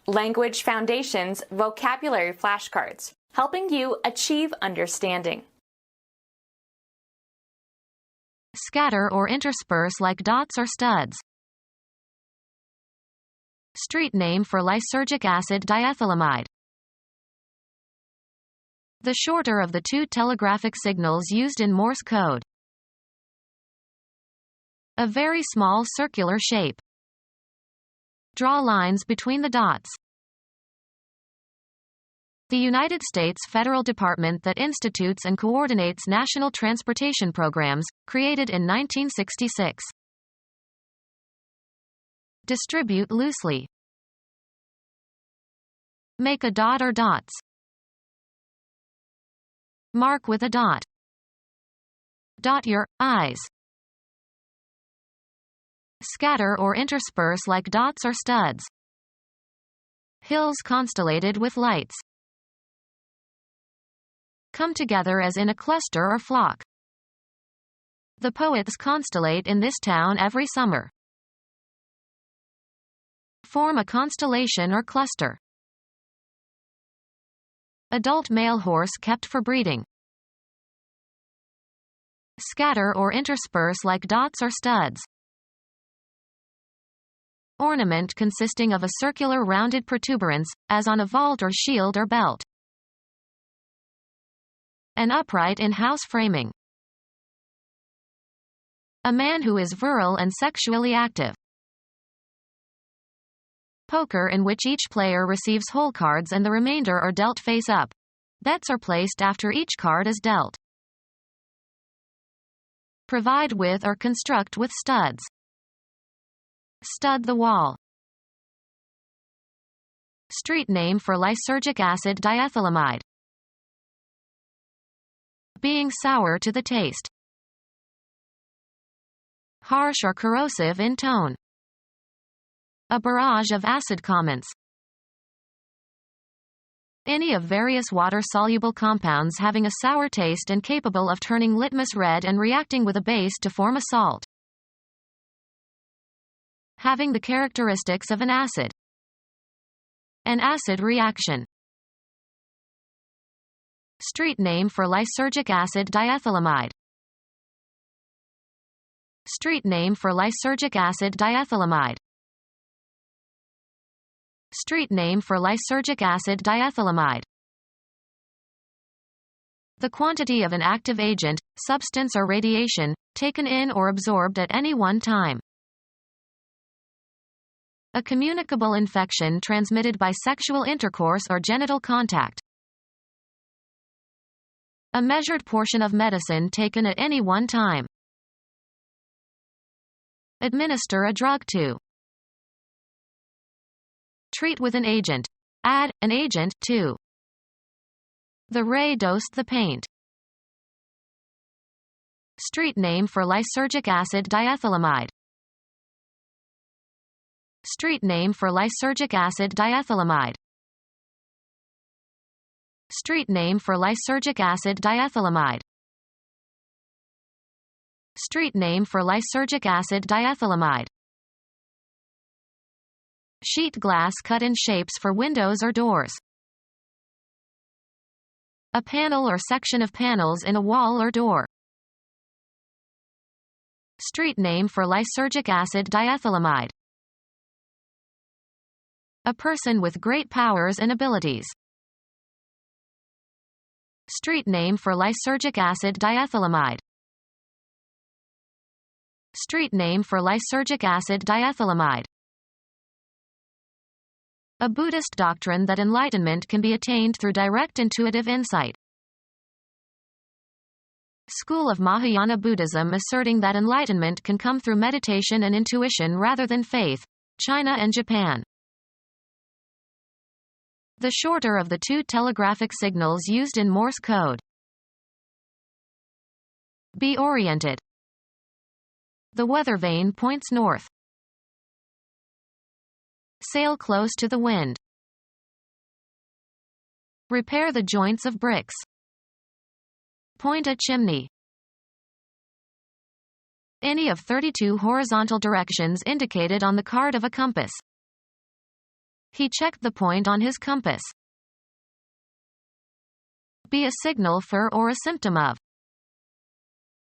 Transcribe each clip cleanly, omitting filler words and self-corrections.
Language Foundations Vocabulary Flashcards, helping you achieve understanding. Scatter or intersperse like dots or studs. Street name for lysergic acid diethylamide. The shorter of the two telegraphic signals used in Morse code. A very small circular shape. Draw lines between the dots. The United States federal department that institutes and coordinates national transportation programs, created in 1966. Distribute loosely. Make a dot or dots. Mark with a dot. Dot your eyes. Scatter or intersperse like dots or studs. Hills constellated with lights. Come together as in a cluster or flock. The poets constellate in this town every summer. Form a constellation or cluster. Adult male horse kept for breeding. Scatter or intersperse like dots or studs. Ornament consisting of a circular rounded protuberance, as on a vault or shield or belt. An upright in-house framing. A man who is virile and sexually active. Poker in which each player receives whole cards and the remainder are dealt face up. Bets are placed after each card is dealt. Provide with or construct with studs. Stud the wall. Street name for lysergic acid diethylamide. Being sour to the taste. Harsh or corrosive in tone. A barrage of acid comments. Any of various water-soluble compounds having a sour taste and capable of turning litmus red and reacting with a base to form a salt. Having the characteristics of an acid. An acid reaction. Street name for lysergic acid diethylamide. Street name for lysergic acid diethylamide. Street name for lysergic acid diethylamide. The quantity of an active agent, substance or radiation, taken in or absorbed at any one time. A communicable infection transmitted by sexual intercourse or genital contact. A measured portion of medicine taken at any one time. Administer a drug to. Treat with an agent. Add an agent to. The ray dosed the paint. Street name for lysergic acid diethylamide. Street name for lysergic acid diethylamide. Street name for lysergic acid diethylamide. Street name for lysergic acid diethylamide. Sheet glass cut in shapes for windows or doors. A panel or section of panels in a wall or door. Street name for lysergic acid diethylamide. A person with great powers and abilities. Street name for lysergic acid diethylamide. Street name for lysergic acid diethylamide. A Buddhist doctrine that enlightenment can be attained through direct intuitive insight. School of Mahayana Buddhism asserting that enlightenment can come through meditation and intuition rather than faith. China and Japan. The shorter of the two telegraphic signals used in Morse code. Be oriented. The weather vane points north. Sail close to the wind. Repair the joints of bricks. Point a chimney. Any of 32 horizontal directions indicated on the card of a compass. He checked the point on his compass. Be a signal for or a symptom of.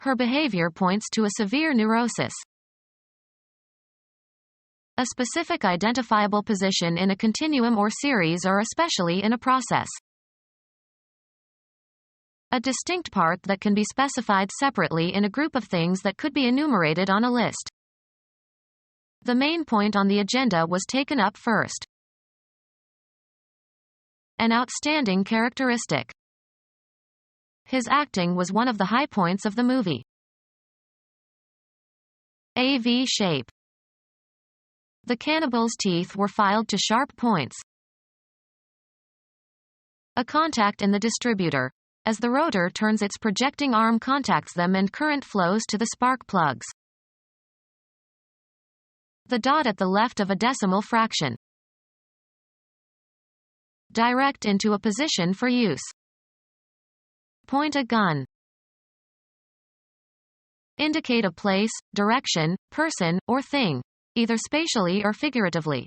Her behavior points to a severe neurosis. A specific identifiable position in a continuum or series or especially in a process. A distinct part that can be specified separately in a group of things that could be enumerated on a list. The main point on the agenda was taken up first. An outstanding characteristic. His acting was one of the high points of the movie. A V shape. The cannibal's teeth were filed to sharp points. A contact in the distributor. As the rotor turns, its projecting arm contacts them and current flows to the spark plugs. The dot at the left of a decimal fraction. Direct into a position for use. Point a gun. Indicate a place, direction, person, or thing, either spatially or figuratively.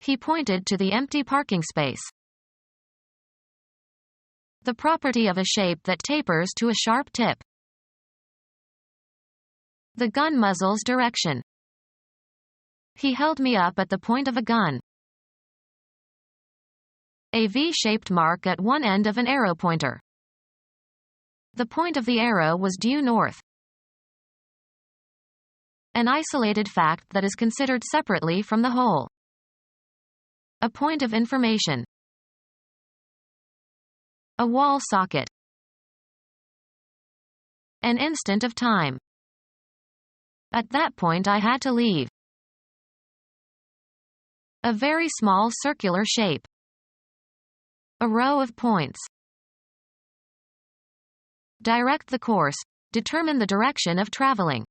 He pointed to the empty parking space. The property of a shape that tapers to a sharp tip. The gun muzzle's direction. He held me up at the point of a gun. A V-shaped mark at one end of an arrow pointer. The point of the arrow was due north. An isolated fact that is considered separately from the whole. A point of information. A wall socket. An instant of time. At that point I had to leave. A very small circular shape. A row of points. Direct the course. Determine the direction of traveling.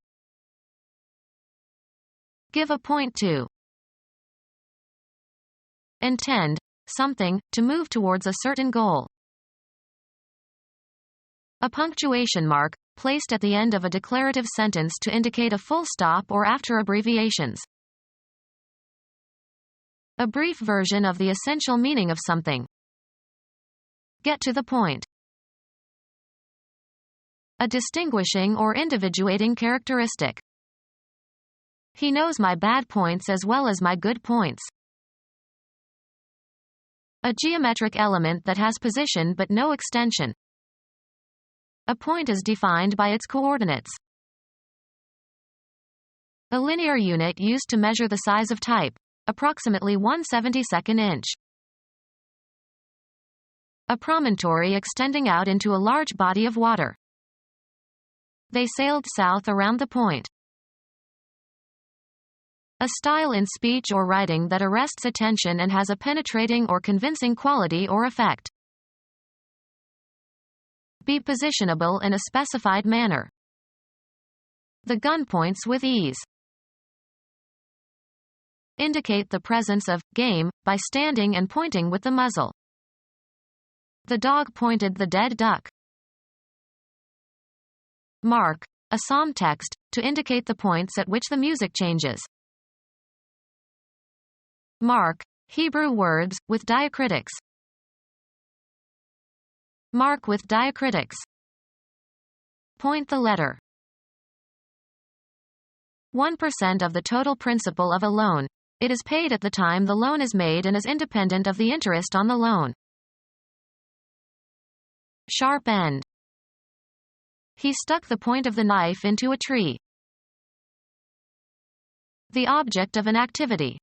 Give a point to. Intend something, to move towards a certain goal. A punctuation mark, placed at the end of a declarative sentence to indicate a full stop or after abbreviations. A brief version of the essential meaning of something. Get to the point. A distinguishing or individuating characteristic. He knows my bad points as well as my good points. A geometric element that has position but no extension. A point is defined by its coordinates. A linear unit used to measure the size of type, approximately 1/72 inch. A promontory extending out into a large body of water. They sailed south around the point. A style in speech or writing that arrests attention and has a penetrating or convincing quality or effect. Be positionable in a specified manner. The gun points with ease. Indicate the presence of game by standing and pointing with the muzzle. The dog pointed the dead duck. Mark, a psalm text, to indicate the points at which the music changes. Mark, Hebrew words, with diacritics. Mark with diacritics. Point the letter. 1% of the total principal of a loan. It is paid at the time the loan is made and is independent of the interest on the loan. Sharp end. He stuck the point of the knife into a tree. The object of an activity.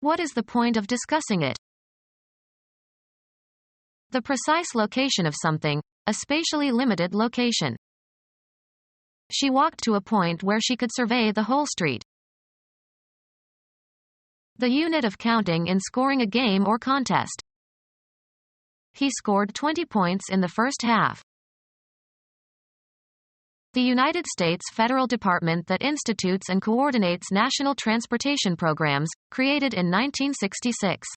What is the point of discussing it? The precise location of something, a spatially limited location. She walked to a point where she could survey the whole street. The unit of counting in scoring a game or contest. He scored 20 points in the first half. The United States federal department that institutes and coordinates national transportation programs, created in 1966.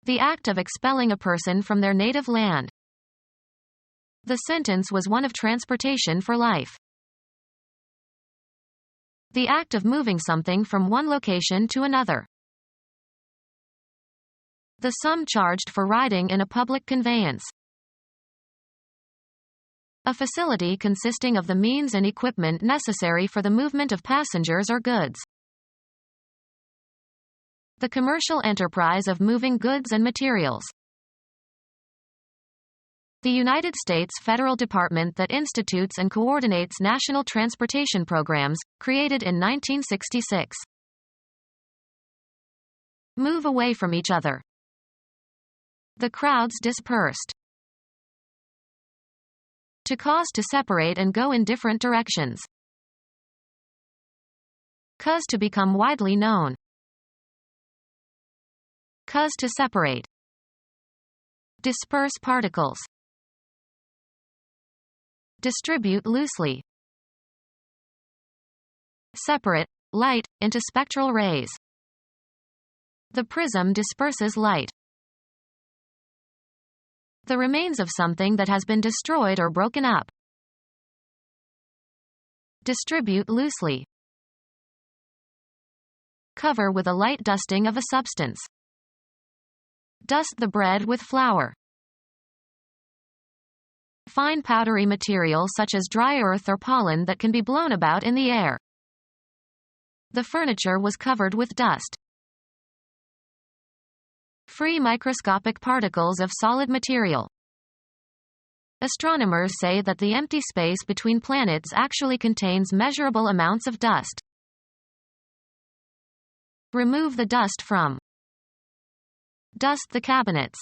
The act of expelling a person from their native land. The sentence was one of transportation for life. The act of moving something from one location to another. The sum charged for riding in a public conveyance. A facility consisting of the means and equipment necessary for the movement of passengers or goods. The commercial enterprise of moving goods and materials. The United States federal department that institutes and coordinates national transportation programs, created in 1966. Move away from each other. The crowds dispersed. To cause to separate and go in different directions. Cause to become widely known. Cause to separate. Disperse particles. Distribute loosely. Separate light into spectral rays. The prism disperses light. The remains of something that has been destroyed or broken up. Distribute loosely. Cover with a light dusting of a substance. Dust the bread with flour. Fine powdery material such as dry earth or pollen that can be blown about in the air. The furniture was covered with dust. Free microscopic particles of solid material. Astronomers say that the empty space between planets actually contains measurable amounts of dust. Remove the dust from. Dust the cabinets.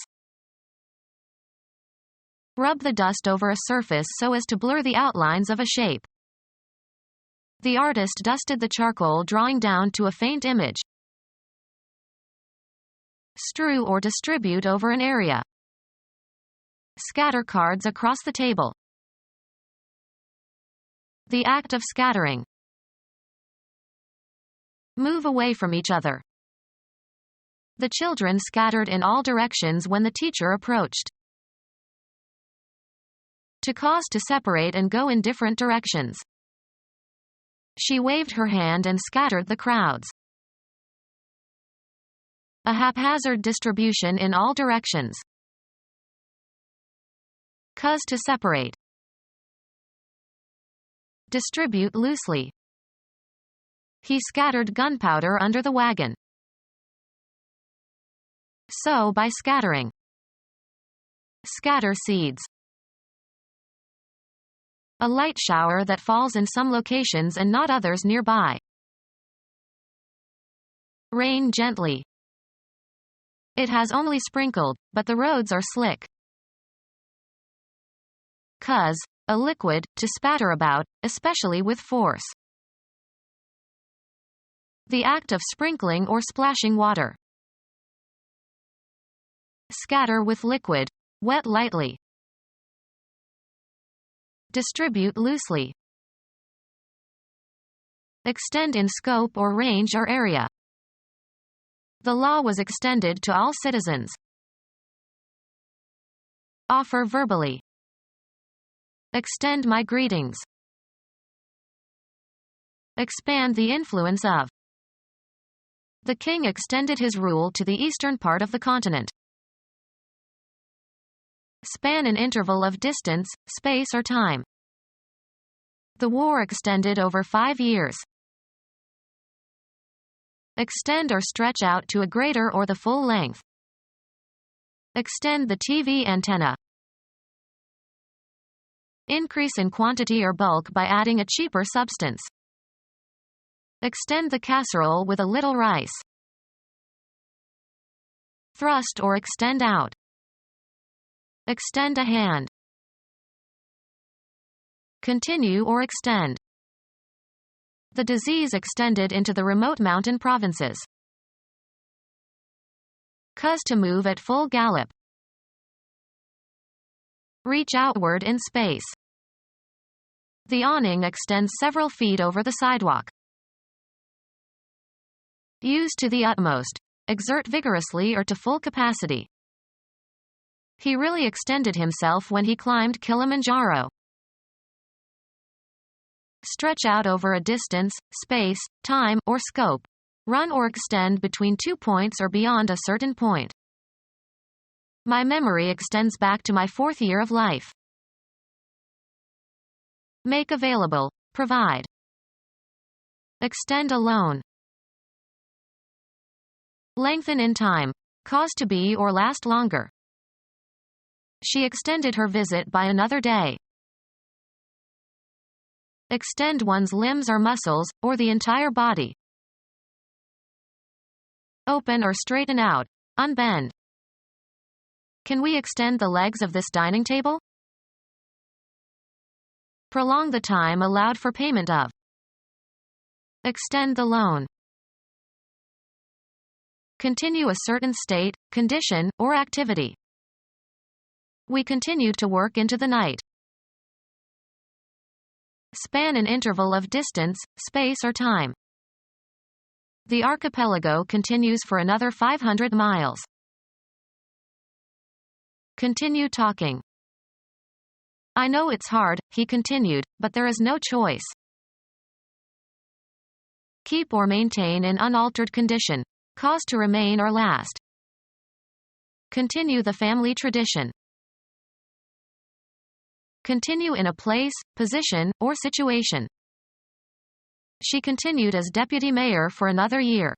Rub the dust over a surface so as to blur the outlines of a shape. The artist dusted the charcoal drawing down to a faint image. Strew or distribute over an area. Scatter cards across the table. The act of scattering. Move away from each other. The children scattered in all directions when the teacher approached. To cause to separate and go in different directions. She waved her hand and scattered the crowds. A haphazard distribution in all directions. Cause to separate. Distribute loosely. He scattered gunpowder under the wagon. Sow by scattering. Scatter seeds. A light shower that falls in some locations and not others nearby. Rain gently. It has only sprinkled, but the roads are slick. Cause, a liquid, to spatter about, especially with force. The act of sprinkling or splashing water. Scatter with liquid, wet lightly. Distribute loosely. Extend in scope or range or area. The law was extended to all citizens. Offer verbally. Extend my greetings. Expand the influence of. The king extended his rule to the eastern part of the continent. Span an interval of distance, space or time. The war extended over 5 years. Extend or stretch out to a greater or the full length. Extend the TV antenna. Increase in quantity or bulk by adding a cheaper substance. Extend the casserole with a little rice. Thrust or extend out. Extend a hand. Continue or extend. The disease extended into the remote mountain provinces. Cause to move at full gallop. Reach outward in space. The awning extends several feet over the sidewalk. Use to the utmost. Exert vigorously or to full capacity. He really extended himself when he climbed Kilimanjaro. stretch out over a distance, space, time, or scope, run or extend between 2 points or beyond a certain point. My memory extends back to my 4th year of life. Make available, provide. Extend a loan. Lengthen in time, cause to be or last longer. She extended her visit by another day. Extend one's limbs or muscles, or the entire body. Open or straighten out, unbend. Can we extend the legs of this dining table? Prolong the time allowed for payment of. Extend the loan. Continue a certain state, condition, or activity. We continued to work into the night. Span an interval of distance, space or time. The archipelago continues for another 500 miles. Continue talking. I know it's hard, he continued, but there is no choice. Keep or maintain in unaltered condition. Cause to remain or last. Continue the family tradition. Continue in a place, position, or situation. She continued as deputy mayor for another year.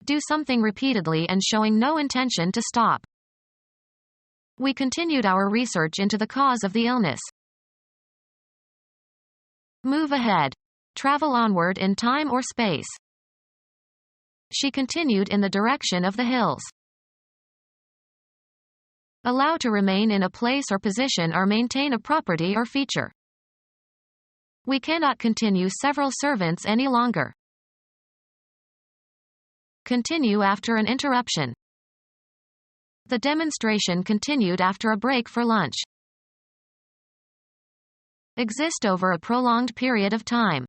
Do something repeatedly and showing no intention to stop. We continued our research into the cause of the illness. Move ahead. Travel onward in time or space. She continued in the direction of the hills. Allow to remain in a place or position or maintain a property or feature. We cannot continue several servants any longer. Continue after an interruption. The demonstration continued after a break for lunch. Exist over a prolonged period of time.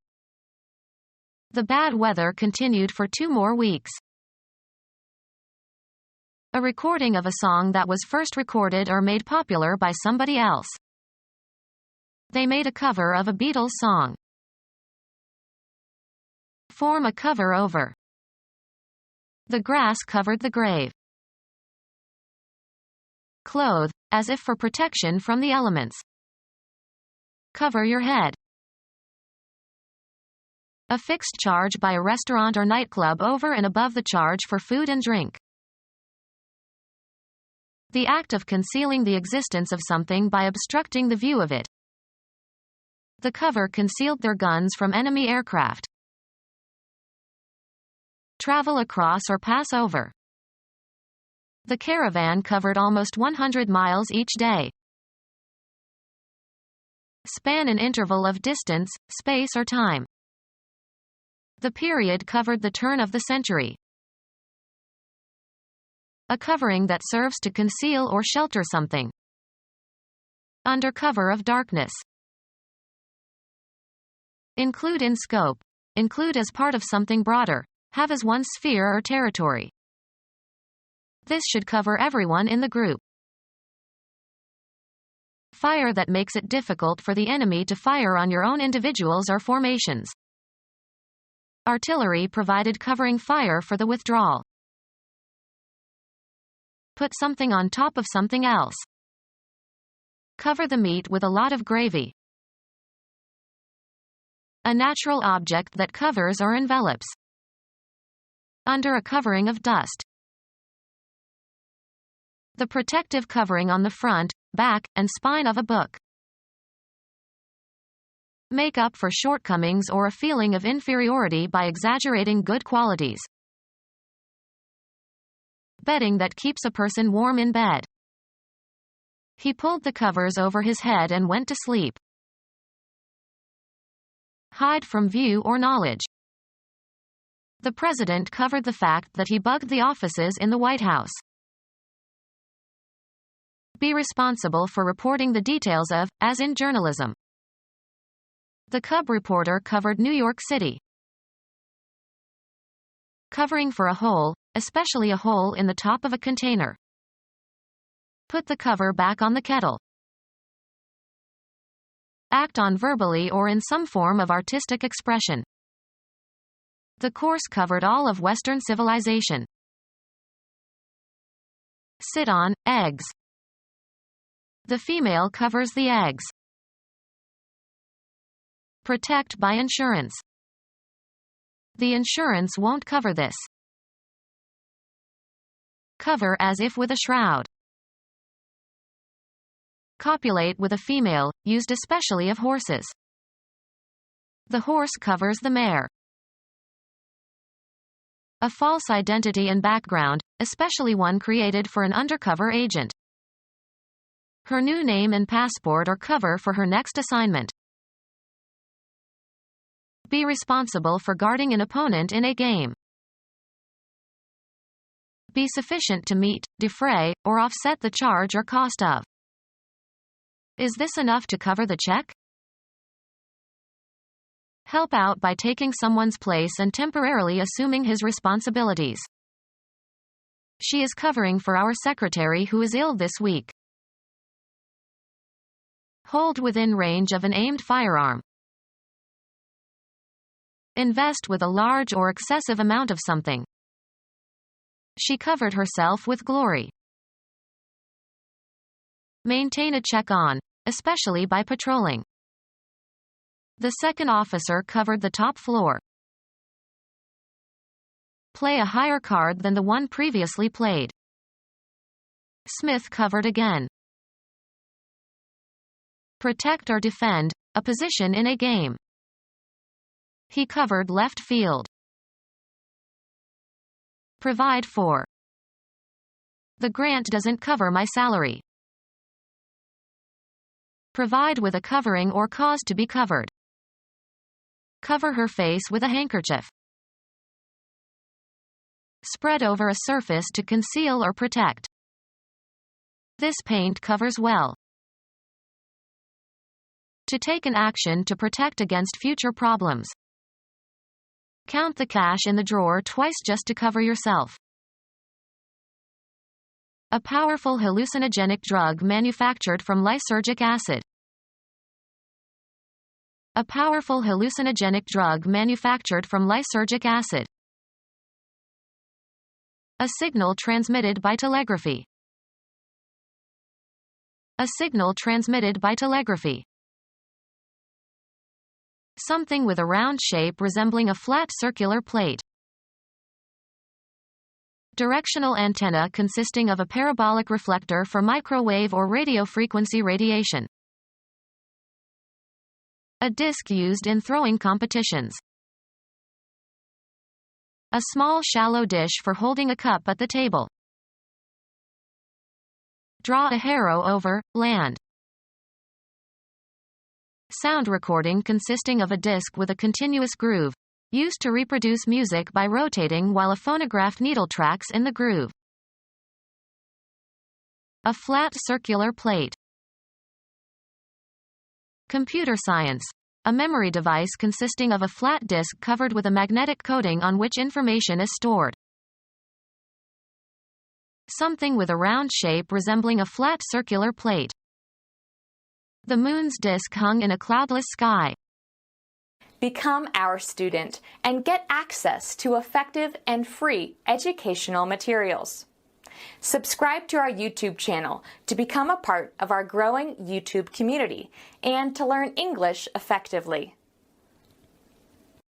The bad weather continued for 2 more weeks. A recording of a song that was first recorded or made popular by somebody else. They made a cover of a Beatles song. Form a cover over. The grass covered the grave. Clothe, as if for protection from the elements. Cover your head. A fixed charge by a restaurant or nightclub over and above the charge for food and drink. The act of concealing the existence of something by obstructing the view of it. The cover concealed their guns from enemy aircraft. Travel across or pass over. The caravan covered almost 100 miles each day. Span an interval of distance, space or time. The period covered the turn of the century. A covering that serves to conceal or shelter something. Under cover of darkness. Include in scope. Include as part of something broader. Have as one sphere or territory. This should cover everyone in the group. Fire that makes it difficult for the enemy to fire on your own individuals or formations. Artillery provided covering fire for the withdrawal. Put something on top of something else. Cover the meat with a lot of gravy. A natural object that covers or envelops. Under a covering of dust. The protective covering on the front, back, and spine of a book. Make up for shortcomings or a feeling of inferiority by exaggerating good qualities. Bedding that keeps a person warm in bed. He pulled the covers over his head and went to sleep. Hide from view or knowledge. The president covered the fact that he bugged the offices in the White House. Be responsible for reporting the details of, as in journalism. The cub reporter covered New York City. Covering for a hole, especially a hole in the top of a container. Put the cover back on the kettle. act on verbally or in some form of artistic expression. The course covered all of Western civilization. Sit on, eggs. The female covers the eggs. Protect by insurance. The insurance won't cover this. Cover as if with a shroud. Copulate with a female, used especially of horses. The horse covers the mare. A false identity and background, especially one created for an undercover agent. Her new name and passport or cover for her next assignment. Be responsible for guarding an opponent in a game. Be sufficient to meet, defray, or offset the charge or cost of. Is this enough to cover the check? Help out by taking someone's place and temporarily assuming his responsibilities. She is covering for our secretary who is ill this week. Hold within range of an aimed firearm. Invest with a large or excessive amount of something. She covered herself with glory. Maintain a check on, especially by patrolling. The second officer covered the top floor. Play a higher card than the one previously played. Smith covered again. Protect or defend, a position in a game. He covered left field. Provide for. The grant doesn't cover my salary. Provide with a covering or cause to be covered. Cover her face with a handkerchief. Spread over a surface to conceal or protect. This paint covers well. To take an action to protect against future problems. Count the cash in the drawer twice just to cover yourself. A powerful hallucinogenic drug manufactured from lysergic acid. A powerful hallucinogenic drug manufactured from lysergic acid. A signal transmitted by telegraphy. A signal transmitted by telegraphy. Something with a round shape resembling a flat circular plate. Directional antenna consisting of a parabolic reflector for microwave or radio frequency radiation. A disc used in throwing competitions. A small shallow dish for holding a cup at the table. Draw a harrow over land. Sound recording consisting of a disc with a continuous groove, used to reproduce music by rotating while a phonograph needle tracks in the groove. A flat circular plate. Computer science. A memory device consisting of a flat disk covered with a magnetic coating on which information is stored. Something with a round shape resembling a flat circular plate. The moon's disk hung in a cloudless sky. Become our student and get access to effective and free educational materials. Subscribe to our YouTube channel to become a part of our growing YouTube community and to learn English effectively.